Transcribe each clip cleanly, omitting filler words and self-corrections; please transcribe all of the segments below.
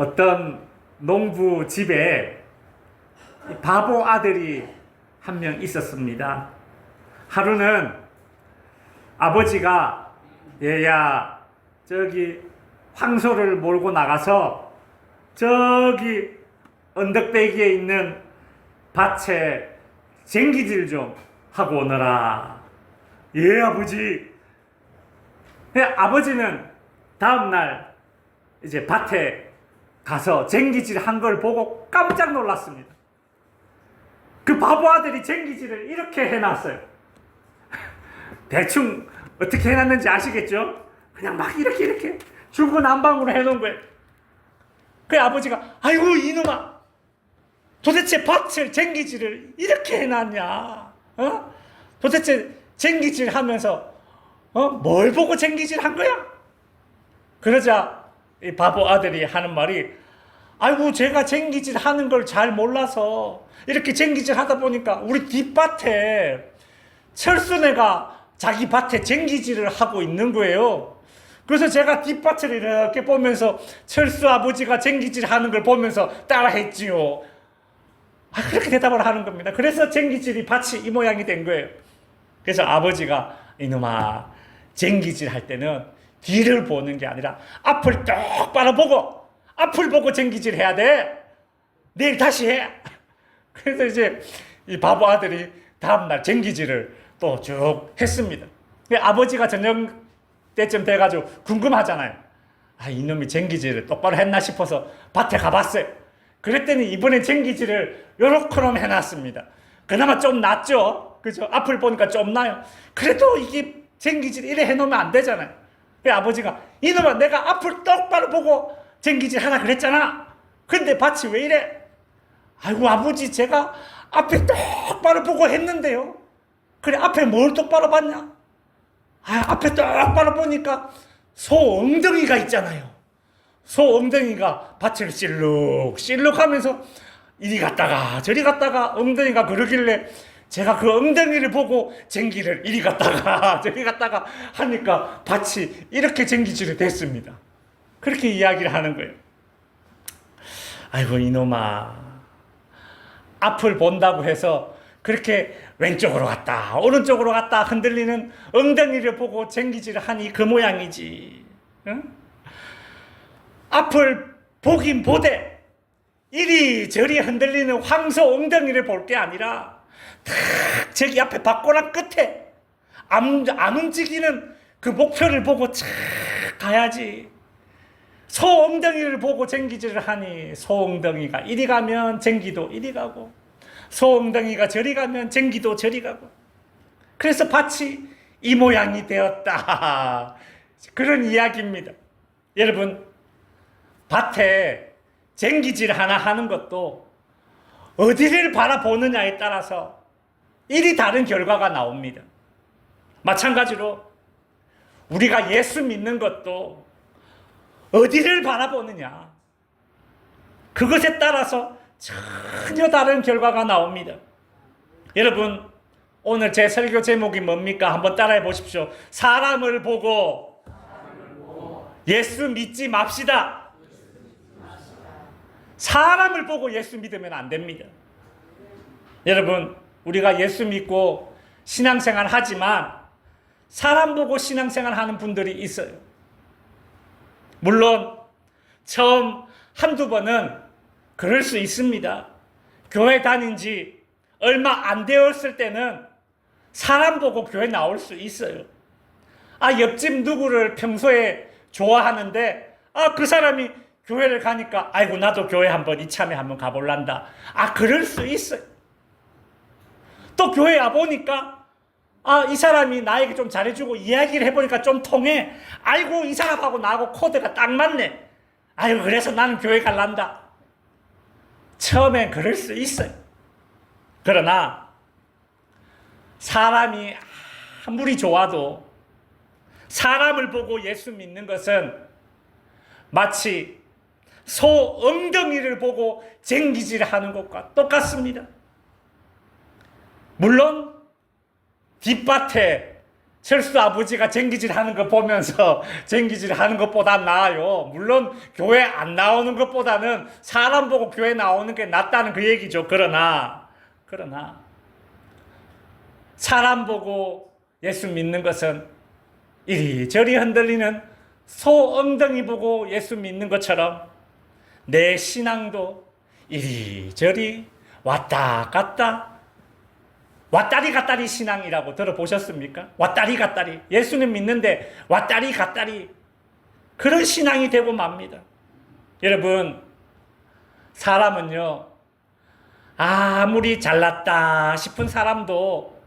어떤 농부 집에 바보 아들이 한 명 있었습니다. 하루는 아버지가 얘야 저기 황소를 몰고 나가서 저기 언덕배기에 있는 밭에 쟁기질 좀 하고 오너라. 예 아버지. 아버지는 다음날 이제 밭에 가서 쟁기질 한 걸 보고 깜짝 놀랐습니다. 그 바보 아들이 쟁기질을 이렇게 해놨어요. 대충 어떻게 해놨는지 아시겠죠? 그냥 막 이렇게 중구난방으로 해놓은 거예요. 그 아버지가 아이고 이놈아 도대체 밭을 쟁기질을 이렇게 해놨냐? 도대체 쟁기질 하면서 뭘 보고 쟁기질 한 거야? 그러자 이 바보 아들이 하는 말이 아이고 제가 쟁기질 하는 걸 잘 몰라서 이렇게 쟁기질 하다 보니까 우리 뒷밭에 철순애가 자기 밭에 쟁기질을 하고 있는 거예요. 그래서 제가 뒷밭을 이렇게 보면서 철수 아버지가 쟁기질 하는 걸 보면서 따라했지요. 그렇게 대답을 하는 겁니다. 그래서 쟁기질이 밭이 이 모양이 된 거예요. 그래서 아버지가 이놈아 쟁기질 할 때는 뒤를 보는 게 아니라 앞을 똑바로 보고 앞을 보고 쟁기질 해야 돼. 내일 다시 해. 그래서 이제 이 바보 아들이 다음날 쟁기질을 또 쭉 했습니다. 아버지가 저녁 때쯤 돼가지고 궁금하잖아요. 이놈이 쟁기질을 똑바로 했나 싶어서 밭에 가봤어요. 그랬더니 이번에 쟁기질을 요렇게럼 해놨습니다. 그나마 좀 낫죠? 그죠? 앞을 보니까 좀 나요. 그래도 이게 쟁기질 이래 해놓으면 안 되잖아요. 아버지가 이놈아 내가 앞을 똑바로 보고 쟁기질 하라 그랬잖아. 근데 밭이 왜 이래? 아이고 아버지 제가 앞에 똑바로 보고 했는데요. 그래 앞에 뭘 똑바로 봤냐? 앞에 똑바로 보니까 소 엉덩이가 있잖아요. 소 엉덩이가 밭을 실룩실룩 하면서 이리 갔다가 저리 갔다가 엉덩이가 그러길래 제가 그 엉덩이를 보고 쟁기를 이리 갔다가 저리 갔다가 하니까 밭이 이렇게 쟁기질이 됐습니다. 그렇게 이야기를 하는 거예요. 아이고 이놈아 앞을 본다고 해서 그렇게 왼쪽으로 갔다 오른쪽으로 갔다 흔들리는 엉덩이를 보고 쟁기질을 하니 그 모양이지. 응? 앞을 보긴 보되 이리저리 흔들리는 황소 엉덩이를 볼 게 아니라 탁 저기 앞에 밭고랑 끝에 안 움직이는 그 목표를 보고 착 가야지. 소 엉덩이를 보고 쟁기질을 하니 소 엉덩이가 이리 가면 쟁기도 이리 가고 소 엉덩이가 저리 가면 쟁기도 저리 가고 그래서 밭이 이 모양이 되었다. 그런 이야기입니다. 여러분 밭에 쟁기질 하나 하는 것도 어디를 바라보느냐에 따라서 일이 다른 결과가 나옵니다. 마찬가지로 우리가 예수 믿는 것도 어디를 바라보느냐 그것에 따라서 전혀 다른 결과가 나옵니다. 여러분 오늘 제 설교 제목이 뭡니까? 한번 따라해 보십시오. 사람을 보고 예수 믿지 맙시다. 사람을 보고 예수 믿으면 안 됩니다. 여러분 우리가 예수 믿고 신앙생활 하지만 사람 보고 신앙생활 하는 분들이 있어요. 물론 처음 한두 번은 그럴 수 있습니다. 교회 다닌 지 얼마 안 되었을 때는 사람 보고 교회 나올 수 있어요. 옆집 누구를 평소에 좋아하는데 그 사람이 교회를 가니까 아이고 나도 교회 한번 이참에 한번 가볼란다. 그럴 수 있어요. 또 교회 와보니까 이 사람이 나에게 좀 잘해주고 이야기를 해보니까 좀 통해. 아이고 이 사람하고 나하고 코드가 딱 맞네. 아이고 그래서 나는 교회 갈란다. 처음엔 그럴 수 있어요. 그러나 사람이 아무리 좋아도 사람을 보고 예수 믿는 것은 마치 소 엉덩이를 보고 쟁기질하는 것과 똑같습니다. 물론 뒷밭에 철수 아버지가 쟁기질 하는 거 보면서 쟁기질 하는 것보다 나아요. 물론 교회 안 나오는 것보다는 사람 보고 교회 나오는 게 낫다는 그 얘기죠. 그러나 사람 보고 예수 믿는 것은 이리저리 흔들리는 소 엉덩이 보고 예수 믿는 것처럼 내 신앙도 이리저리 왔다 갔다, 왔다리 갔다리 신앙이라고 들어보셨습니까? 왔다리 갔다리. 예수는 믿는데 왔다리 갔다리. 그런 신앙이 되고 맙니다. 여러분, 사람은요, 아무리 잘났다 싶은 사람도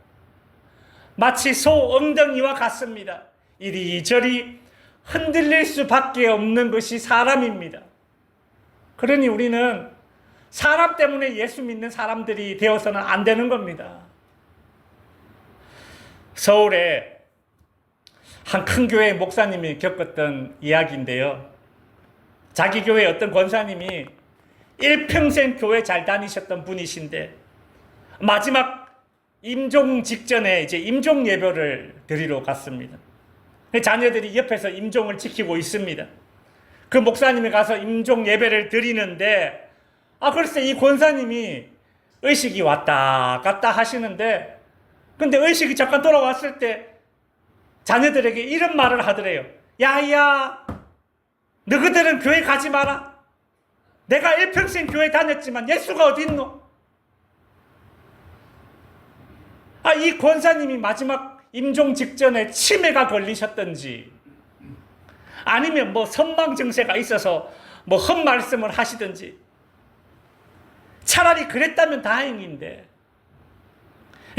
마치 소 엉덩이와 같습니다. 이리저리 흔들릴 수밖에 없는 것이 사람입니다. 그러니 우리는 사람 때문에 예수 믿는 사람들이 되어서는 안 되는 겁니다. 서울에 한 큰 교회 목사님이 겪었던 이야기인데요. 자기 교회 어떤 권사님이 일평생 교회 잘 다니셨던 분이신데 마지막 임종 직전에 이제 임종 예배를 드리러 갔습니다. 자녀들이 옆에서 임종을 지키고 있습니다. 그 목사님이 가서 임종 예배를 드리는데 글쎄 이 권사님이 의식이 왔다 갔다 하시는데 근데 의식이 잠깐 돌아왔을 때 자녀들에게 이런 말을 하더래요. 야야, 너희들은 교회 가지 마라. 내가 일평생 교회 다녔지만 예수가 어디 있노? 이 권사님이 마지막 임종 직전에 치매가 걸리셨던지 아니면 선망 증세가 있어서 헛말씀을 하시든지 차라리 그랬다면 다행인데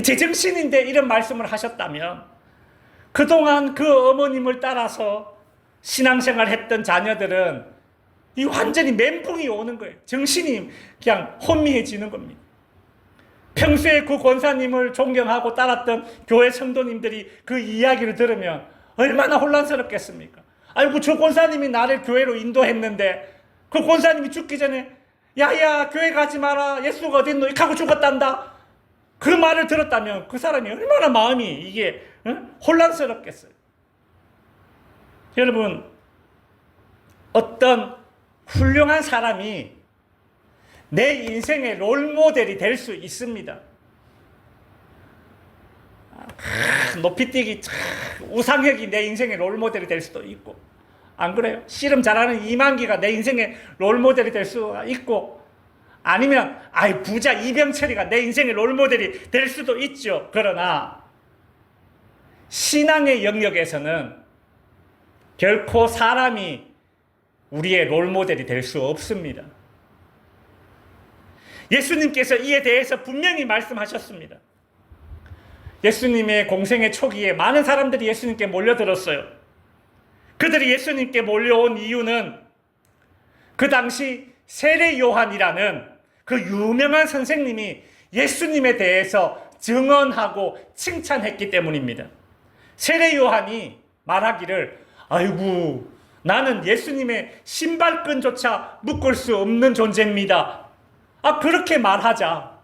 제정신인데 이런 말씀을 하셨다면 그동안 그 어머님을 따라서 신앙생활 했던 자녀들은 이 완전히 멘붕이 오는 거예요. 정신이 그냥 혼미해지는 겁니다. 평소에 그 권사님을 존경하고 따랐던 교회 성도님들이 그 이야기를 들으면 얼마나 혼란스럽겠습니까? 아이고 저 권사님이 나를 교회로 인도했는데 그 권사님이 죽기 전에 야야 교회 가지 마라 예수가 어딨노 하고 죽었단다. 그 말을 들었다면 그 사람이 얼마나 마음이 이게 혼란스럽겠어요. 여러분, 어떤 훌륭한 사람이 내 인생의 롤모델이 될 수 있습니다. 높이뛰기 우상혁이 내 인생의 롤모델이 될 수도 있고, 안 그래요? 씨름 잘하는 이만기가 내 인생의 롤모델이 될 수가 있고, 아니면 부자 이병철이가 내 인생의 롤모델이 될 수도 있죠. 그러나 신앙의 영역에서는 결코 사람이 우리의 롤모델이 될 수 없습니다. 예수님께서 이에 대해서 분명히 말씀하셨습니다. 예수님의 공생의 초기에 많은 사람들이 예수님께 몰려들었어요. 그들이 예수님께 몰려온 이유는 그 당시 세례 요한이라는 그 유명한 선생님이 예수님에 대해서 증언하고 칭찬했기 때문입니다. 세례 요한이 말하기를 아이고 나는 예수님의 신발끈조차 묶을 수 없는 존재입니다. 그렇게 말하자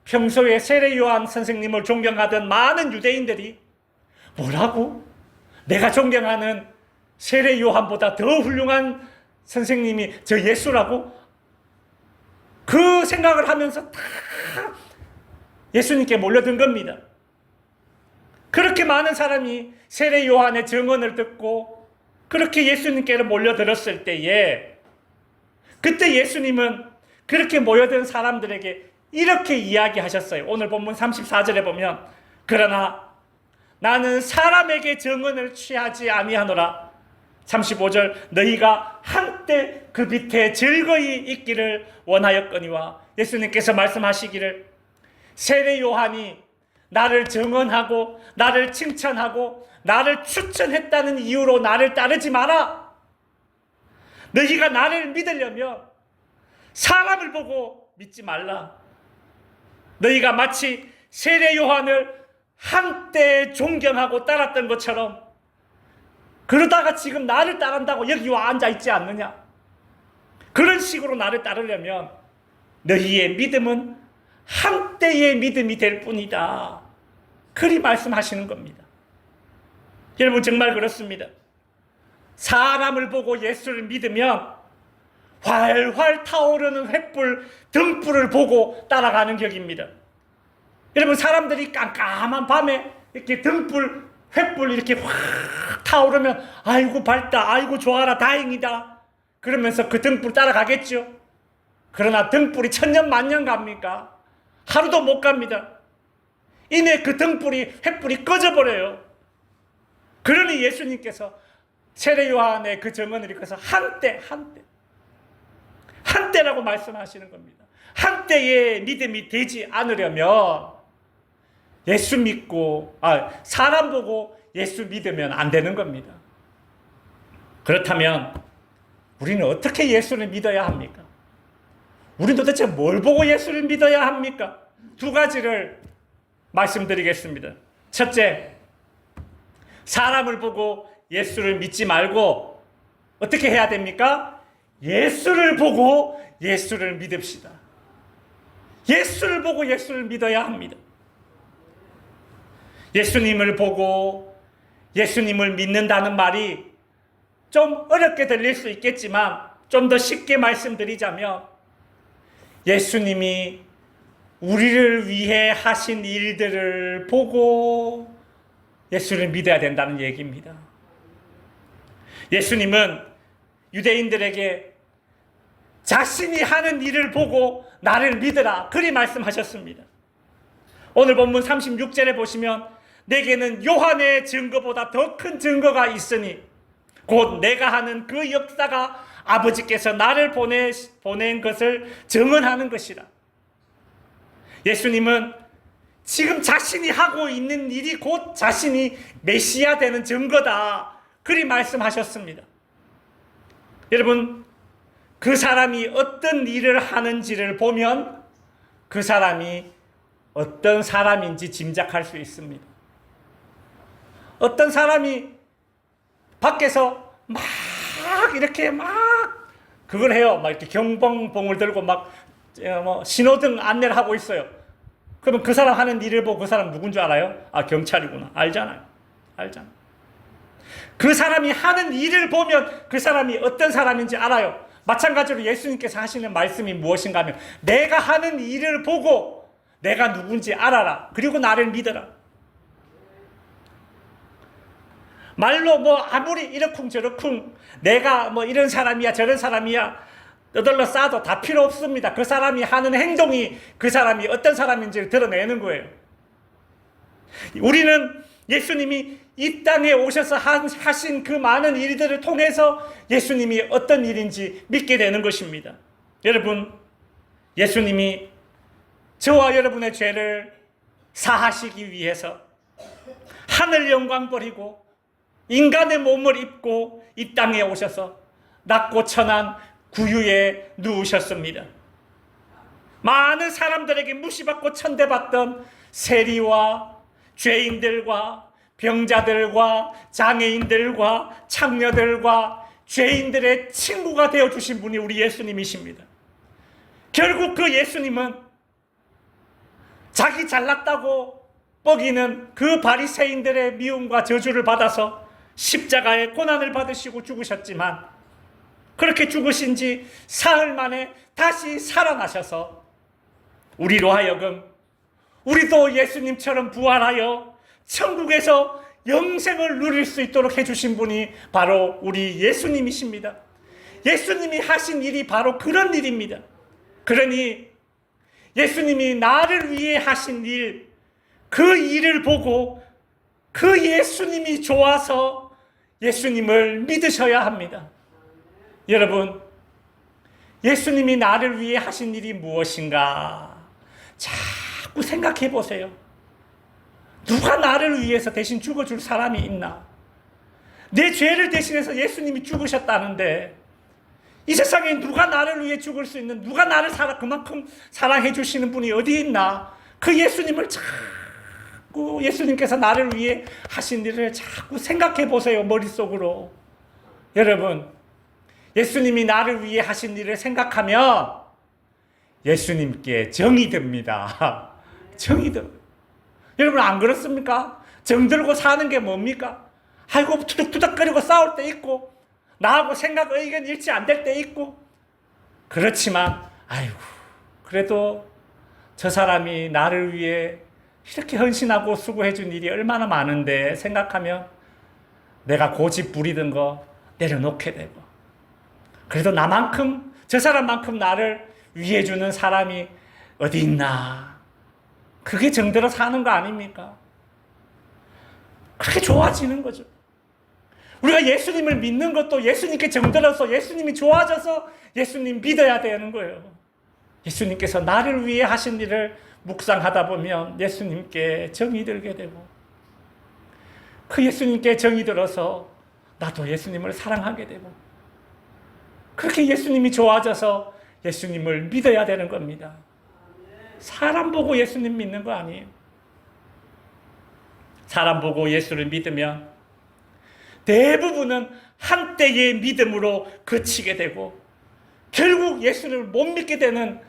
평소에 세례 요한 선생님을 존경하던 많은 유대인들이 뭐라고? 내가 존경하는 세례 요한보다 더 훌륭한 선생님이 저 예수라고? 그 생각을 하면서 다 예수님께 몰려든 겁니다. 그렇게 많은 사람이 세례 요한의 증언을 듣고 그렇게 예수님께로 몰려들었을 때에 그때 예수님은 그렇게 모여든 사람들에게 이렇게 이야기하셨어요. 오늘 본문 34절에 보면 그러나 나는 사람에게 증언을 취하지 아니하노라. 35절 너희가 한때 그 밑에 즐거이 있기를 원하였거니와 예수님께서 말씀하시기를 세례 요한이 나를 증언하고 나를 칭찬하고 나를 추천했다는 이유로 나를 따르지 마라. 너희가 나를 믿으려면 사람을 보고 믿지 말라. 너희가 마치 세례 요한을 한때 존경하고 따랐던 것처럼 그러다가 지금 나를 따른다고 여기 와 앉아있지 않느냐. 그런 식으로 나를 따르려면 너희의 믿음은 한때의 믿음이 될 뿐이다. 그리 말씀하시는 겁니다. 여러분 정말 그렇습니다. 사람을 보고 예수를 믿으면 활활 타오르는 횃불, 등불을 보고 따라가는 격입니다. 여러분 사람들이 깜깜한 밤에 이렇게 등불, 횃불 이렇게 확 타오르면 아이고 밝다, 아이고 좋아라, 다행이다 그러면서 그 등불 따라가겠죠. 그러나 등불이 천년 만년 갑니까? 하루도 못 갑니다. 이내 그 등불이, 횃불이 꺼져버려요. 그러니 예수님께서 세례 요한의 그 증언을 읽어서 한때라고 말씀하시는 겁니다. 한때의 믿음이 되지 않으려면 예수 믿고, 사람 보고 예수 믿으면 안 되는 겁니다. 그렇다면 우리는 어떻게 예수를 믿어야 합니까? 우리는 도대체 뭘 보고 예수를 믿어야 합니까? 두 가지를 말씀드리겠습니다. 첫째, 사람을 보고 예수를 믿지 말고 어떻게 해야 됩니까? 예수를 보고 예수를 믿읍시다. 예수를 보고 예수를 믿어야 합니다. 예수님을 보고 예수님을 믿는다는 말이 좀 어렵게 들릴 수 있겠지만 좀 더 쉽게 말씀드리자면 예수님이 우리를 위해 하신 일들을 보고 예수를 믿어야 된다는 얘기입니다. 예수님은 유대인들에게 자신이 하는 일을 보고 나를 믿으라 그리 말씀하셨습니다. 오늘 본문 36절에 보시면 내게는 요한의 증거보다 더 큰 증거가 있으니 곧 내가 하는 그 역사가 아버지께서 나를 보낸 것을 증언하는 것이라. 예수님은 지금 자신이 하고 있는 일이 곧 자신이 메시아 되는 증거다 그리 말씀하셨습니다. 여러분 그 사람이 어떤 일을 하는지를 보면 그 사람이 어떤 사람인지 짐작할 수 있습니다. 어떤 사람이 밖에서 막 이렇게 그걸 해요. 막 이렇게 경봉봉을 들고 막 신호등 안내를 하고 있어요. 그러면 그 사람 하는 일을 보고 그 사람 누군 줄 알아요? 경찰이구나. 알잖아요. 그 사람이 하는 일을 보면 그 사람이 어떤 사람인지 알아요. 마찬가지로 예수님께서 하시는 말씀이 무엇인가 하면 내가 하는 일을 보고 내가 누군지 알아라. 그리고 나를 믿어라. 말로 아무리 이러쿵저러쿵 내가 이런 사람이야 저런 사람이야 떠들러 싸도 다 필요 없습니다. 그 사람이 하는 행동이 그 사람이 어떤 사람인지를 드러내는 거예요. 우리는 예수님이 이 땅에 오셔서 하신 그 많은 일들을 통해서 예수님이 어떤 일인지 믿게 되는 것입니다. 여러분, 예수님이 저와 여러분의 죄를 사하시기 위해서 하늘 영광 버리고 인간의 몸을 입고 이 땅에 오셔서 낮고 천한 구유에 누우셨습니다. 많은 사람들에게 무시받고 천대받던 세리와 죄인들과 병자들과 장애인들과 창녀들과 죄인들의 친구가 되어주신 분이 우리 예수님이십니다. 결국 그 예수님은 자기 잘났다고 뻐기는 그 바리새인들의 미움과 저주를 받아서 십자가의 고난을 받으시고 죽으셨지만 그렇게 죽으신 지 사흘 만에 다시 살아나셔서 우리로 하여금 우리도 예수님처럼 부활하여 천국에서 영생을 누릴 수 있도록 해주신 분이 바로 우리 예수님이십니다. 예수님이 하신 일이 바로 그런 일입니다. 그러니 예수님이 나를 위해 하신 일, 그 일을 보고 그 예수님이 좋아서 예수님을 믿으셔야 합니다. 여러분, 예수님이 나를 위해 하신 일이 무엇인가? 자꾸 생각해 보세요. 누가 나를 위해서 대신 죽어줄 사람이 있나? 내 죄를 대신해서 예수님이 죽으셨다는데 이 세상에 누가 나를 위해 죽을 수 있는, 누가 나를 그만큼 사랑해 주시는 분이 어디 있나? 그 예수님을 자꾸 예수님께서 나를 위해 하신 일을 자꾸 생각해 보세요. 머릿속으로. 여러분, 예수님이 나를 위해 하신 일을 생각하면 예수님께 정이 듭니다. 정이 듭니다. 여러분 안 그렇습니까? 정들고 사는 게 뭡니까? 아이고 투닥투닥거리고 싸울 때 있고 나하고 생각 의견 일치 안 될 때 있고 그렇지만 아이고 그래도 저 사람이 나를 위해 이렇게 헌신하고 수고해 준 일이 얼마나 많은데 생각하면 내가 고집 부리던 거 내려놓게 되고 그래도 나만큼 저 사람만큼 나를 위해 주는 사람이 어디 있나 그게 정대로 사는 거 아닙니까? 그렇게 좋아지는 거죠. 우리가 예수님을 믿는 것도 예수님께 정들어서 예수님이 좋아져서 예수님 믿어야 되는 거예요. 예수님께서 나를 위해 하신 일을 묵상하다 보면 예수님께 정이 들게 되고 그 예수님께 정이 들어서 나도 예수님을 사랑하게 되고 그렇게 예수님이 좋아져서 예수님을 믿어야 되는 겁니다. 사람 보고 예수님 믿는 거 아니에요. 사람 보고 예수를 믿으면 대부분은 한때의 믿음으로 그치게 되고 결국 예수를 못 믿게 되는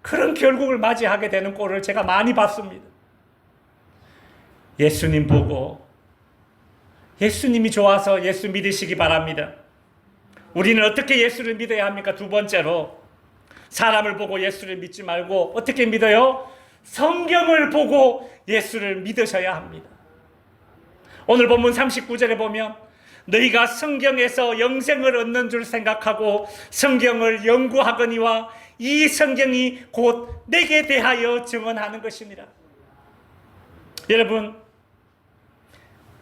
그런 결국을 맞이하게 되는 꼴을 제가 많이 봤습니다. 예수님 보고 예수님이 좋아서 예수 믿으시기 바랍니다. 우리는 어떻게 예수를 믿어야 합니까? 두 번째로 사람을 보고 예수를 믿지 말고 어떻게 믿어요? 성경을 보고 예수를 믿으셔야 합니다. 오늘 본문 39절에 보면 너희가 성경에서 영생을 얻는 줄 생각하고 성경을 연구하거니와 이 성경이 곧 내게 대하여 증언하는 것입니다. 여러분,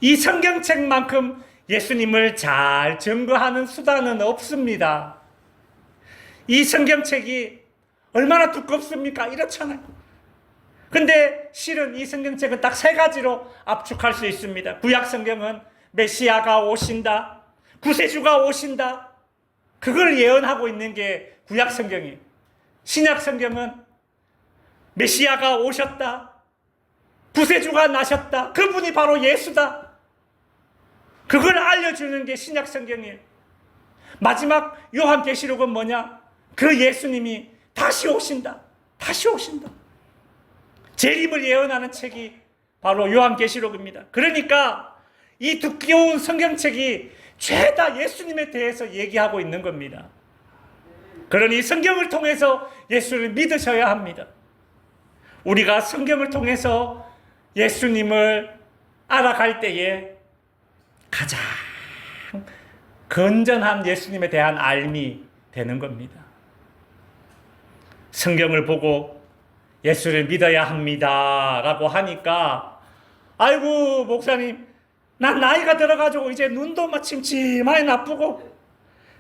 이 성경책만큼 예수님을 잘 증거하는 수단은 없습니다. 이 성경책이 얼마나 두껍습니까? 이렇잖아요. 근데 실은 이 성경책은 딱 세 가지로 압축할 수 있습니다. 구약 성경은 메시아가 오신다, 구세주가 오신다, 그걸 예언하고 있는 게 구약 성경이에요. 신약 성경은 메시아가 오셨다, 구세주가 나셨다, 그분이 바로 예수다, 그걸 알려주는 게 신약 성경이에요. 마지막 요한계시록은 뭐냐? 그 예수님이 다시 오신다, 다시 오신다, 재림을 예언하는 책이 바로 요한계시록입니다. 그러니까 이 두꺼운 성경책이 죄다 예수님에 대해서 얘기하고 있는 겁니다. 그러니 성경을 통해서 예수를 믿으셔야 합니다. 우리가 성경을 통해서 예수님을 알아갈 때에 가장 건전한 예수님에 대한 알미 되는 겁니다. 성경을 보고 예수를 믿어야 합니다 라고 하니까 아이고 목사님 난 나이가 들어가지고 이제 눈도 막 침침하게 나쁘고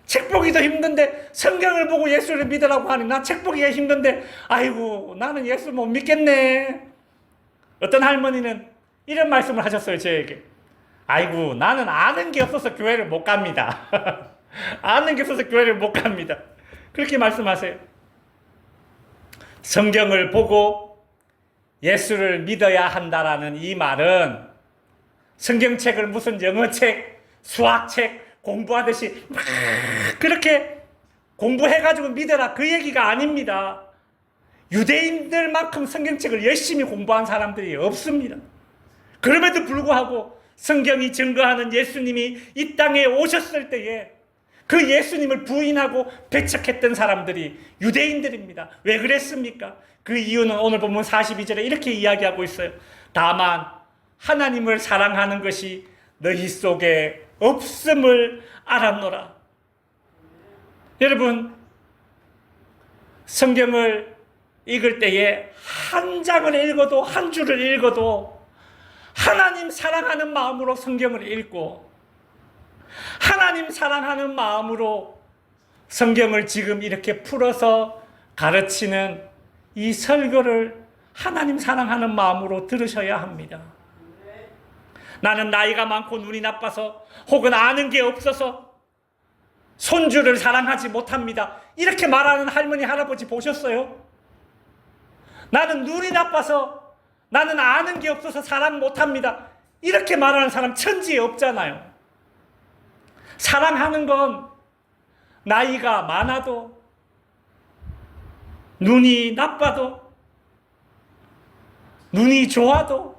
책 보기도 힘든데 성경을 보고 예수를 믿으라고 하니 난 책 보기가 힘든데 아이고 나는 예수 못 믿겠네. 어떤 할머니는 이런 말씀을 하셨어요. 저에게 아이고 나는 아는 게 없어서 교회를 못 갑니다. 아는 게 없어서 교회를 못 갑니다. 그렇게 말씀하세요. 성경을 보고 예수를 믿어야 한다라는 이 말은 성경책을 무슨 영어책, 수학책 공부하듯이 막 그렇게 공부해가지고 믿어라 그 얘기가 아닙니다. 유대인들만큼 성경책을 열심히 공부한 사람들이 없습니다. 그럼에도 불구하고 성경이 증거하는 예수님이 이 땅에 오셨을 때에 그 예수님을 부인하고 배척했던 사람들이 유대인들입니다. 왜 그랬습니까? 그 이유는 오늘 본문 42절에 이렇게 이야기하고 있어요. 다만 하나님을 사랑하는 것이 너희 속에 없음을 알았노라. 여러분, 성경을 읽을 때에 한 장을 읽어도 한 줄을 읽어도 하나님 사랑하는 마음으로 성경을 읽고 하나님 사랑하는 마음으로 성경을 지금 이렇게 풀어서 가르치는 이 설교를 하나님 사랑하는 마음으로 들으셔야 합니다. 나는 나이가 많고 눈이 나빠서 혹은 아는 게 없어서 손주를 사랑하지 못합니다. 이렇게 말하는 할머니 할아버지 보셨어요? 나는 눈이 나빠서 나는 아는 게 없어서 사랑 못합니다. 이렇게 말하는 사람 천지에 없잖아요. 사랑하는 건 나이가 많아도 눈이 나빠도 눈이 좋아도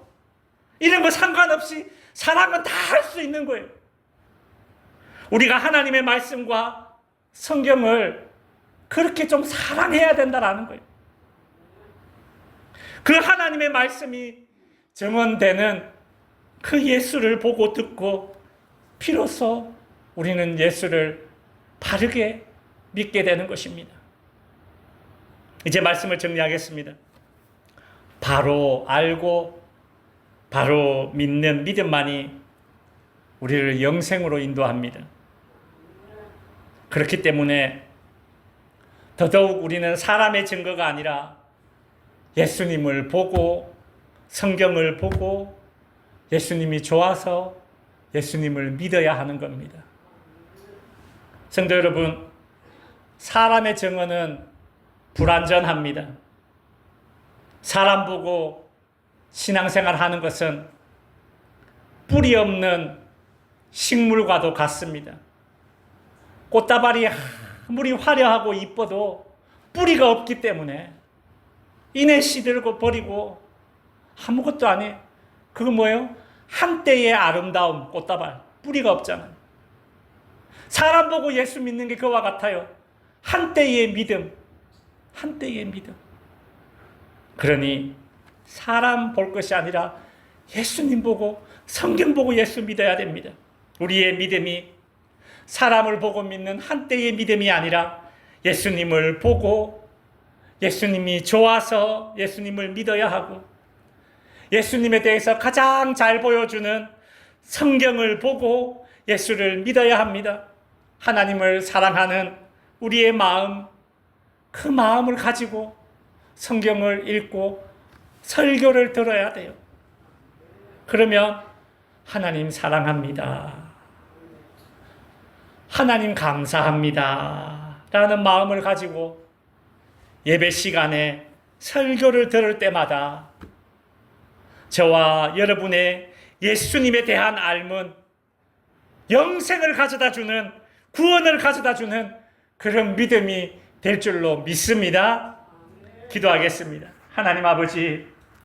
이런 거 상관없이 사랑은 다 할 수 있는 거예요. 우리가 하나님의 말씀과 성경을 그렇게 좀 사랑해야 된다라는 거예요. 그 하나님의 말씀이 증언되는 그 예수를 보고 듣고 비로소 우리는 예수를 바르게 믿게 되는 것입니다. 이제 말씀을 정리하겠습니다. 바로 알고 바로 믿는 믿음만이 우리를 영생으로 인도합니다. 그렇기 때문에 더더욱 우리는 사람의 증거가 아니라 예수님을 보고 성경을 보고 예수님이 좋아서 예수님을 믿어야 하는 겁니다. 성도 여러분, 사람의 증언은 불완전합니다. 사람 보고 신앙생활 하는 것은 뿌리 없는 식물과도 같습니다. 꽃다발이 아무리 화려하고 이뻐도 뿌리가 없기 때문에 이내 시들고 버리고 아무것도 안 해. 그거 뭐예요? 한때의 아름다움, 꽃다발. 뿌리가 없잖아요. 사람 보고 예수 믿는 게 그와 같아요. 한때의 믿음. 한때의 믿음. 그러니 사람 볼 것이 아니라 예수님 보고 성경 보고 예수 믿어야 됩니다. 우리의 믿음이 사람을 보고 믿는 한때의 믿음이 아니라 예수님을 보고 예수님이 좋아서 예수님을 믿어야 하고 예수님에 대해서 가장 잘 보여주는 성경을 보고 예수를 믿어야 합니다. 하나님을 사랑하는 우리의 마음, 그 마음을 가지고 성경을 읽고 설교를 들어야 돼요. 그러면 하나님 사랑합니다. 하나님 감사합니다. 라는 마음을 가지고 예배 시간에 설교를 들을 때마다 저와 여러분의 예수님에 대한 알문, 영생을 가져다 주는, 구원을 가져다 주는 그런 믿음이 될 줄로 믿습니다. 기도하겠습니다. 하나님 아버지,